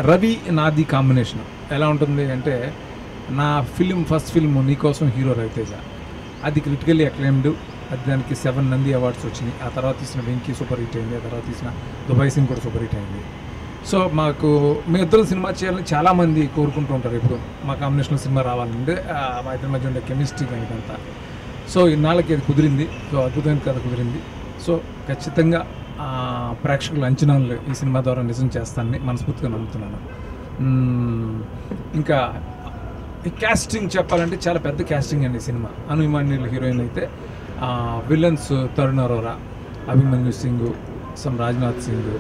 రవి నాది కాంబినేషన్ ఎలా ఉంటుంది అంటే, నా ఫస్ట్ ఫిల్మ్ నీకోసం హీరో రవితేజ, అది క్రిటికల్లీ అక్లైమ్డ్, అది దానికి 7 నంది అవార్డ్స్ వచ్చినాయి. ఆ తర్వాత తీసిన వెంకీ సూపర్ హిట్ అయింది, ఆ తర్వాత తీసిన దుబాయ్ సింగ్ కూడా సూపర్ హిట్ అయింది. సో మీ ఇద్దరు సినిమా చేయాలని చాలామంది కోరుకుంటూ ఉంటారు. ఇప్పుడు మా కాంబినేషన్లో సినిమా రావాలంటే మా ఇద్దరి మధ్య ఉండే కెమిస్ట్రీ కానీ ఇదంతా. సో ఇన్నాళ్ళకి అది కుదిరింది. సో అద్భుతమైన కథ కుదిరింది. సో ఖచ్చితంగా ప్రేక్షకుల అంచనాలు ఈ సినిమా ద్వారా నిజం చేస్తానని మనస్ఫూర్తిగా నమ్ముతున్నాను. ఇంకా ఈ క్యాస్టింగ్ చెప్పాలంటే చాలా పెద్ద క్యాస్టింగ్ అండి ఈ సినిమా. ఇమాన్యుయల్ హీరోయిన్ అయితే, విలన్స్ తరుణ్ అరోరా, అభిమన్యు సింగ్, రాజ్నాథ్ సింగ్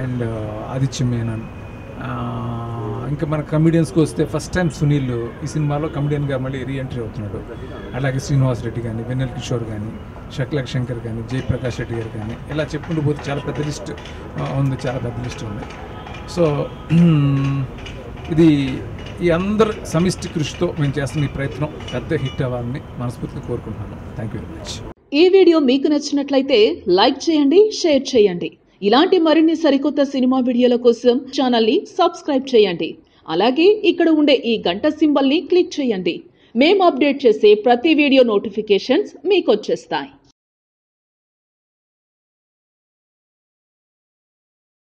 అండ్ ఆదిత్య మేనన్. ఇంకా మన కమెడియన్స్కి వస్తే ఫస్ట్ టైం సునీల్ ఈ సినిమాలో కమెడియన్గా మళ్ళీ రీఎంట్రీ అవుతున్నాడు. అలాగే శ్రీనివాస్ రెడ్డి కానీ, వెన్నెల కిషోర్ కానీ, షక్లక్ శంకర్ కానీ, జయప్రకాష్ రెడ్డి గారు కానీ, ఇలా చెప్పుకుంటూ పోతే చాలా పెద్ద లిస్ట్ ఉంది, చాలా పెద్ద లిస్ట్ ఉంది. సో ఇది ఈ అందరు సమిష్టి కృషితో మేము చేస్తున్న ఈ ప్రయత్నం పెద్ద హిట్ అవ్వాలని మనస్ఫూర్తిగా కోరుకుంటున్నాను. Thank you very much. ఈ వీడియో మీకు నచ్చినట్లయితే లైక్ చేయండి, షేర్ చేయండి. ఇలాంటి మరిన్ని సరికొత్త సినిమా వీడియోల కోసం ఛానల్ని సబ్స్క్రైబ్ చేయండి. అలాగే ఇక్కడ ఉండే ఈ గంట సింబల్ని క్లిక్ చేయండి. మేము అప్డేట్ చేసే ప్రతి వీడియో నోటిఫికేషన్స్ మీకు వచ్చేస్తాయి.